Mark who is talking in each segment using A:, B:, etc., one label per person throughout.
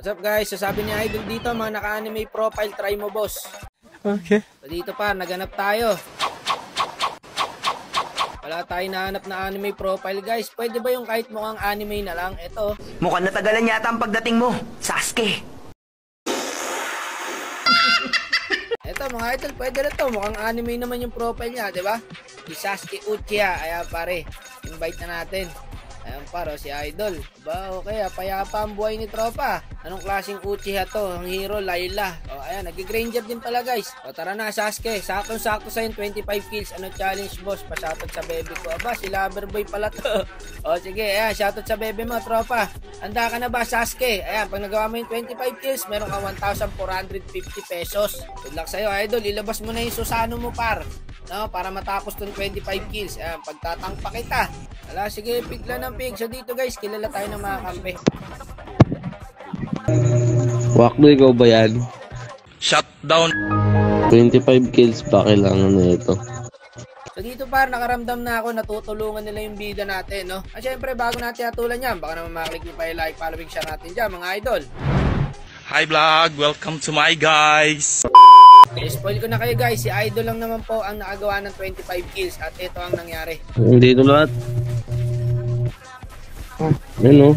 A: What's up guys? Sasabi ni Idol dito, mga naka-anime profile, try mo boss.
B: Okay.
A: So dito pa, naganap tayo. Wala tayong nahanap na anime profile guys. Pwede ba yung kahit mukhang anime na lang? Ito.
C: Mukhang natagalan yata ang pagdating mo, Sasuke.
A: Ito mga idol, pwede na to. Mukhang anime naman yung profile niya, di ba? Si Sasuke Uchiha. Ayan pare, invite na natin. Ayan paro, si Idol. Ba, okay, payapa ang buhay ni tropa. Anong klaseng Uchiha to? Ang hero, Layla. O, ayan, nag-granger din pala guys. O, tara na, Sasuke. Sakto-sakto sa'yo, 25 kills. Ano challenge, boss? Pa-shoutout sa bebe ko. Aba, si Loverboy pala to. O, sige, ayan, shoutout sa bebe mo, tropa. Handa ka na ba, Sasuke? Ayan, pag nagawa mo yung 25 kills, meron ka 1,450 pesos. Good luck sa'yo, Idol. Ilabas mo na yung Susano mo, par. No, para matapos tong 25 kills. Ayan, pagtatangpa kita. Ala, sige, pigla ng pig. So dito guys, kilala tayo ng mga kampe.
B: Wakdo, ikaw ba yan?
D: Shutdown.
B: 25 kills pa kailangan na ito.
A: So dito par, nakaramdam na ako, natutulungan nila yung bida natin, no? At syempre, bago natin atulan yan, baka naman maklik nyo pa yung like, following, share natin dyan, mga idol.
D: Hi vlog, welcome to my guys.
A: Spoil ko na kayo guys, si Idol lang naman po ang nakagawa ng 25 kills at ito ang nangyari.
B: Hindi ito lahat. Yan o.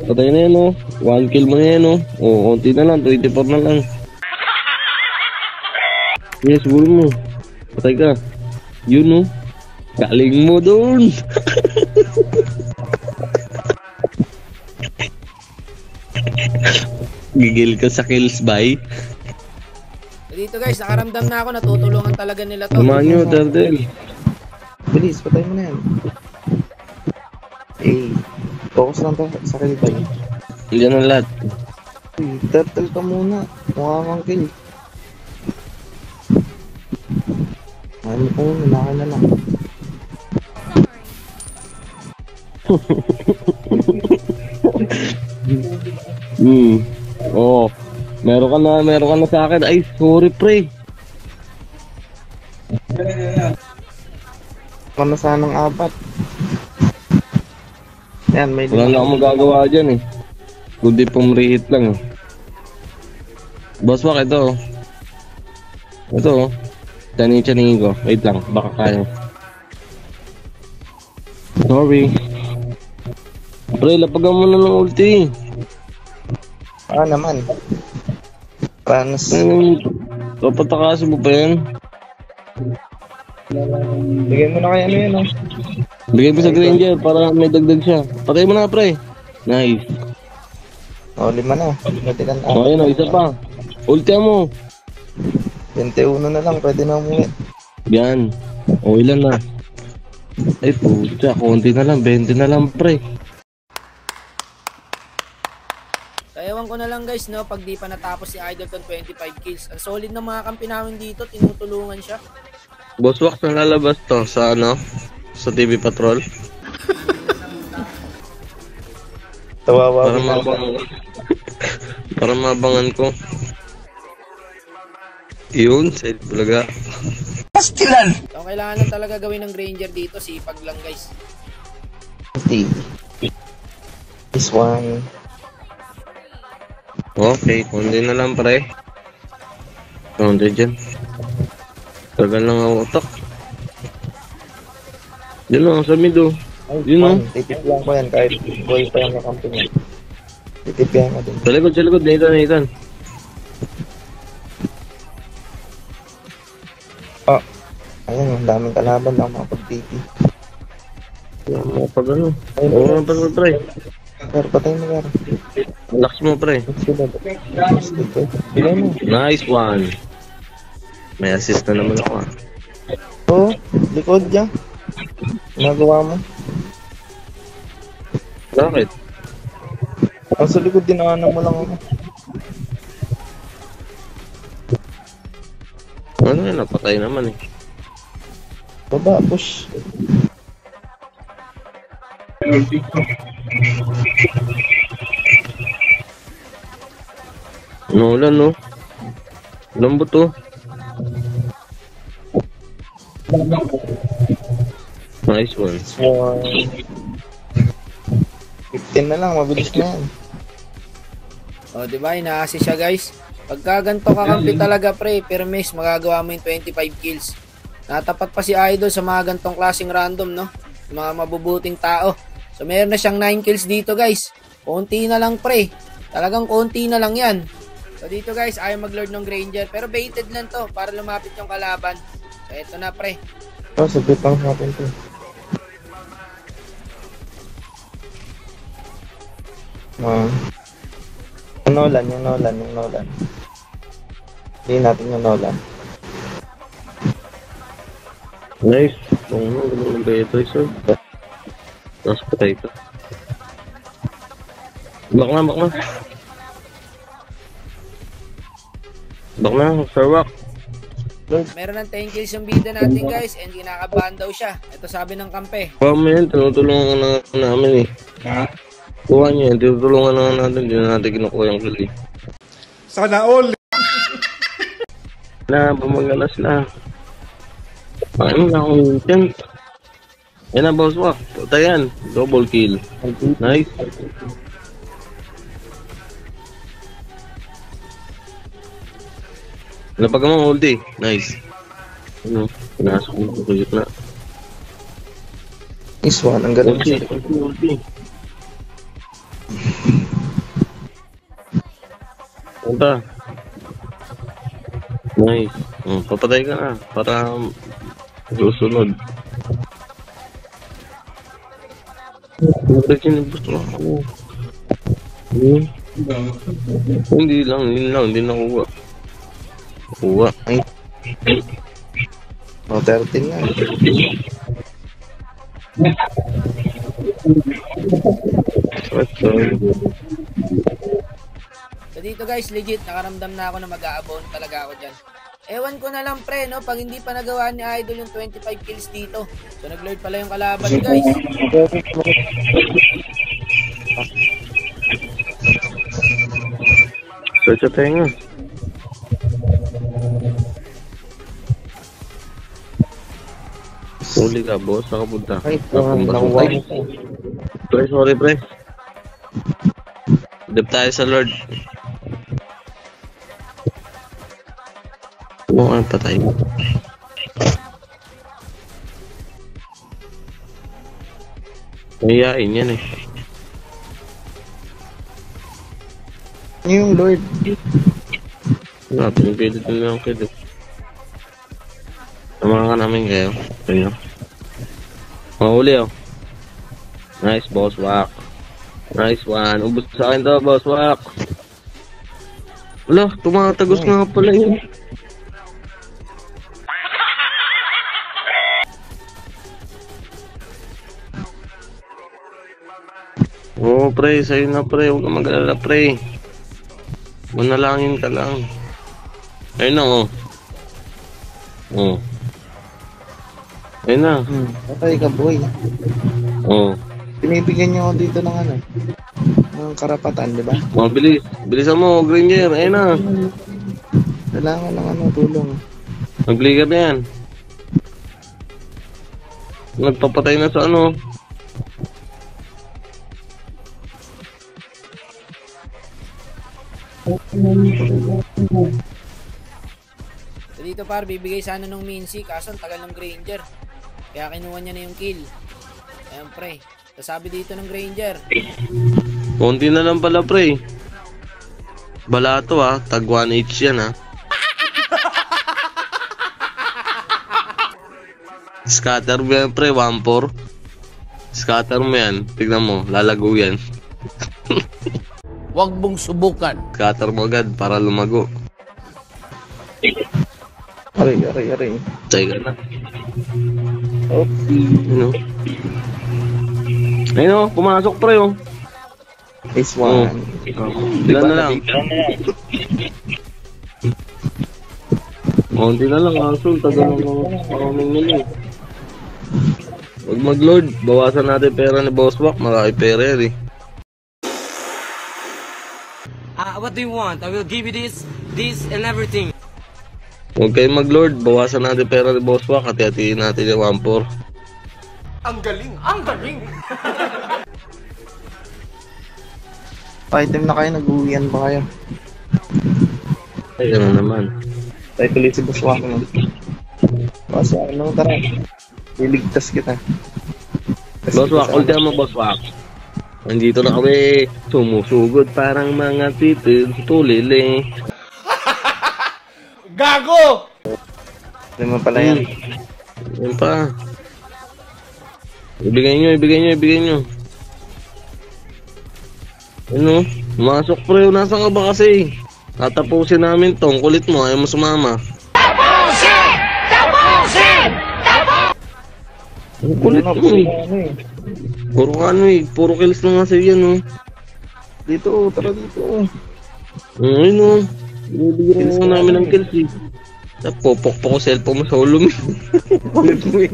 B: Patay na yan o. 1 kill mo na yan o. O, konti na lang. 24 na lang. Yes, siguro mo. Patay ka. Yun o. Galing mo dun. Gigil ka sa kills, bye.
A: Dito guys, nakaramdam na ako, natutulungan talaga nila to.
B: Samahan nyo, Turtle.
E: Bilis, patay mo na yan. Focus lang tayo sa kill ba yun?
B: Yan ang lahat.
E: Turtle ka muna. Mukha kang kill. Ano ko, nilaki na lang.
B: Oh. Meron ka na sa akin. Ay, sorry pre.
E: Ano sanang apat? Yan, may
B: Wala na akong magagawa dyan eh. Kundi pong re-hit lang eh. Boss wak, ito. Ito oh. Chaningin ko. Wait lang, baka kaya. Sorry. Pre, lapagan mo na ng ulti.
E: naman. Panos.
B: Papatakasin mo pa yan?
E: Bigyan mo na kaya ano yan oh.
B: Bigay mo sa Granger para may dagdag siya. Patay mo na pre. Nice.
E: O, 5 na.
B: O, ayun o, isa pa. Ulti mo.
E: 21 na lang, pwede na umuwi.
B: Yan. O, ilan na? Ay, puta. Konti na lang. 20 na lang pre.
A: Ewan ko na lang guys, no, pag di pa natapos si Idol tong 25 kills. Ang solid ng mga kampi namin dito, tinutulungan siya.
B: Boss Wax na lalabas to sa ano? Sa TV Patrol.
E: Tawawa
B: Para
E: ko na.
B: Para mabangan ko. Yun, side talaga.
C: Pastilan!
A: So, kailangan lang talaga gawin ng Granger dito, sipag lang guys.
E: This one.
B: Okay, kundi na lang pre. Kundi dyan. Tagal lang ang utak. Yan lang, sa mid oh. Yun oh.
E: Titip lang ko yan kahit boy pa yung kakampi niya. Titip yan ka din.
B: Sa likod, Nathan.
E: Oh. Ayun, ang daming kalaban lang makapag-titi.
B: Yan mo pag ano. Oo nga pa pre.
E: Pero patay mo gara.
B: Relax mo pre.
E: Bilay mo.
B: Nice one. May assist na naman ako ah.
E: Oo, likod dyan. Nagawa mo.
B: Bakit?
E: Ang sa likod dinaanan mo lang ako.
B: Ano yan, napatay naman eh.
E: Baba, push.
B: Ulan no? Lambot to. Nice one.
E: 15 na lang, mabilis na yan.
A: O, diba? Ina-assist siya, guys. Pagka ganito kakampi talaga, pre, permis, magagawa mo yung 25 kills. Natapat pa si Idol sa mga gantong klaseng random, no? Mga mabubuting tao. So, meron na siyang 9 kills dito, guys. Konti na lang, pre. Talagang konti na lang yan. So, dito, guys, ayaw mag-lord ng Granger. Pero baited lang to para lumapit yung kalaban. So, eto na, pre.
E: Oh, sabit lang natin to. Yung Nolan. Hindi natin yung Nolan.
B: Nice. Kung ano, beto sir. Tapos patay ka. Bak na. Bak na, Sir Wak.
A: Meron ng 10 kills yung bida natin, guys. And kinakabahan daw siya. Ito sabi ng kampe.
B: Men, tinutulungan na namin eh. Ha? Kuha niya, tinutulungan na natin. Hindi na natin kinukuha yung kill eh.
D: Sana all!
B: Na, bumagalas na. Ano na akong tent? Yan na, Boss Wak. Patayan. Double kill. Nice. Napag mo ulti. Nice. Ano? Pinasok mo ko kuyot na.
E: Nice one, ang galing
B: Ulti.
E: siya.
B: Ulti. Punta. Nice. Papatay ka na. Para susunod. Hindi lang, hindi nakuha. Kuha.
E: Ay. Oh, 13 nga.
A: So dito, guys, legit, nakaramdam na ako na mag-aabon talaga ako dyan. Ewan ko na lang, pre, no? Pag hindi pa nagawa ni Idol yung 25 kills dito. So nag-lord pala yung kalaban, guys.
B: Search sa tenga. Huli ka, boss. Nakapunta.
E: Ay, nakuha mo ko.
B: Pre, sorry, pre. Dip tayo sa Lord. Oo, ano patay mo. Mayayain yan eh.
E: Ano yung Lord?
B: Wala, pinipilit nila yung kid eh. Samahan ka namin kayo. Kayo. Mahuli oh. Nice, Boss Wak. Nice one. Ubus sa akin to, Boss Wak. Wala, tumatagos nga pala yun. Oo, pre. Sa'yo na, pre. Huwag ka mag-alala, pre. Manalangin ka lang. Ayun na, oh. Oh. Ayun na.
E: Patay ka, boy.
B: Oh.
E: Binibigyan niyo ako dito ng ano, ng karapatan, di ba?
B: Mabilis. Bilisan mo, Granger. Ayun na.
E: Kailangan ng ano, tulong.
B: Nag-flicker na yan. Nagpapatay na sa ano.
A: So dito, par, bibigay sana nung Mincy. Kaso ang tagal ng Granger. Kaya kinuha niya na yung kill. Ayan, pre. Sasabi dito ng Granger.
B: Konti na lang pala, pre. Balato ah. Tag 1H yan ah. Scatter mo yan, pre. 1-4. Scatter mo yan. Tignan mo. Lalago yan.
F: Huwag mong subukan.
B: Scatter mo agad para lumago.
E: Aray.
B: Chay ka na.
E: Oopsie.
B: Ano? Ayun o. Pumasok, pre oh.
E: Ace one.
B: Ilan na lang. Konti na lang. Asul. Tagal ng maraming nila eh. Huwag mag-lord. Bawasan natin pera ni Boss Wak. Marami pera yan eh.
F: What do you want? I will give you this, and everything.
B: Huwag kayong mag-lord. Bawasan natin pera ni Boss Wak. Hati-hatiin natin yung 1-4.
F: Ang galing! Ang galing!
E: Pa-item na kayo, nag-uwian ba kayo?
B: Ay, gano'n naman.
E: Tayo tuloy si Boss Wak no? Boss Wak, no, tara. Liligtas kita.
B: Boss Wak, ulti mo, Boss Wak. Nandito na kami, sumusugod parang mga titil, tulili.
A: Gago!
E: Ano mo pala yan?
B: Yan pa. Ibigay nyo. Ano? Masok pre, nasa ka ba kasi? Tatapusin namin tong, kulit mo, ayaw mo sumama. Tapusin! Ang kulit mo eh. Puro kills lang kasi yan oh.
E: Dito, tara dito.
B: Ayun oh. Binibigyan mo namin ng kills eh. Popok ko cellphone mo sa ulo mo. Kulit mo eh.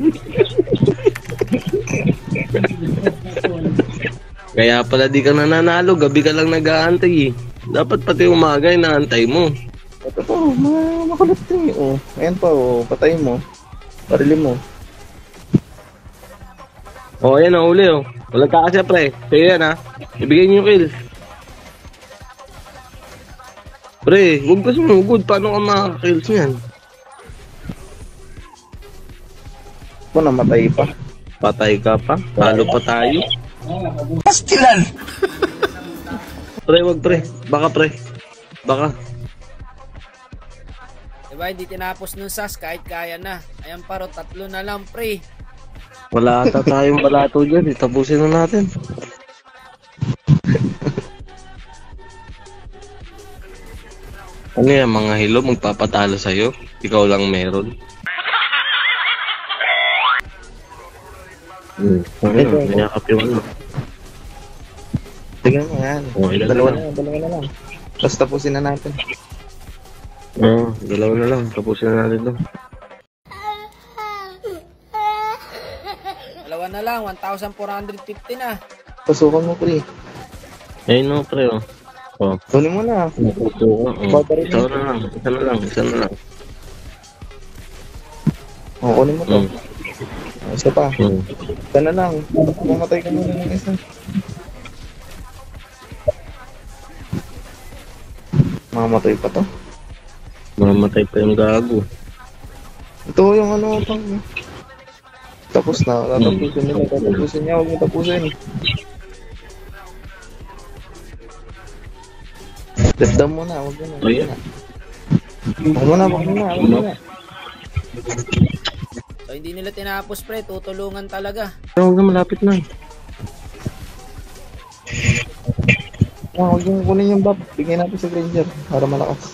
B: Kaya pala di ka nananalo, gabi ka lang nag-aantay eh. Dapat pati umaga inaantay mo.
E: Ito pa, makulit din eh. Oh. Ayan pa, oh. Patayin mo. Parilin mo.
B: Oh, ayan na uli oh. Walang kakasya pre. Sa'yo yan ha. Ibigay niyo yung kills. Pre, huwag ka sumugod. Paano ka makakills niyan?
E: Ako namatay pa.
B: Patay ka pa. Talo pa tayo.
C: Pastilan!
B: Pre, wag pre. Baka.
A: Diba, hindi tinapos nung SAS kahit kaya na. Ayan paro, 3 na lang pre.
B: Wala ata tayong balato dyan. Tapusin na natin. Ano yan, mga hilo? Magpapatalo sa'yo? Ikaw lang meron. Ano? Niyakap yung ano.
E: Tingnan mo yan.
B: Oh, ilan
E: Dalawa
B: na
E: na lang. Tapos tapusin na natin.
B: Oo, dalawa na lang. Tapusin na natin to.
A: Dalawa na lang, 1,450 na.
E: Pasukan mo, pre.
B: Ayun no, pre oh. Oh.
E: Kunin mo na.
B: Pupuko. Isa na lang.
E: Oh, kunin mo to. Isa pa.
B: Hmm.
E: Isa na lang. Mamatay ka muna ng isa. Mamatay pa to.
B: Mamatay pa yung gago.
E: Ito yung ano pang. Tapos na. Tatapusin nila. Tatapusin niya. Huwag mo tapusin. Dapdam mo na. Huwag mo na. Huwag mo na.
A: So hindi nila tinapos pre, tutulungan talaga.
B: Huwag na, malapit na.
E: Huwag yung kunin yung buff. Bigyan natin sa Granger. Para malakas.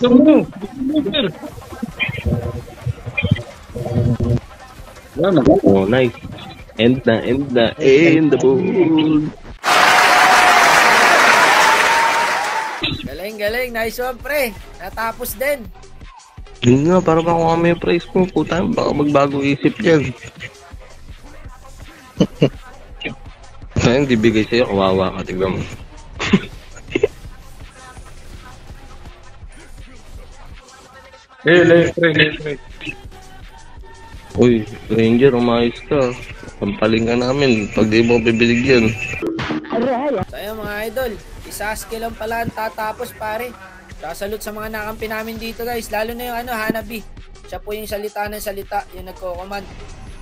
B: Oh, nice. End the board.
A: Galing, nice one pre. Natapos din.
B: Yun nga, para makuha mo yung price mo. Puta, baka magbago isip dyan. Kaya hindi bigay sa'yo, kawawa ka, tignan mo. Uy, Ranger, umayos ka. Pampaling ka namin pag di mo bibigyan.
A: So ayun mga idol, Sasuke lang pala ang tatapos pare. Sasalute sa mga nakampi namin dito guys, lalo na yung Hanabi. Siya po yung salita ng salita, yung nagko-command.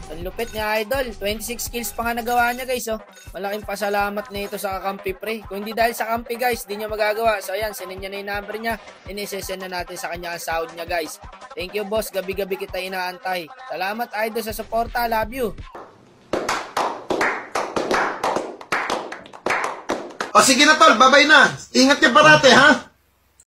A: Ang lupit niya idol, 26 kills pa nga nagawa niya guys oh. Malaking pasalamat na ito sa kakampi pre. Kung hindi dahil sa kampi guys, di niya magagawa. So ayan, sinin niya na yung number niya, inisesend na natin sa kanya ang sahod niya guys. Thank you boss, gabi-gabi kita inaantay. Salamat idol sa suporta, love you.
G: O sige na tol, babay na. Ingat ka parate ha.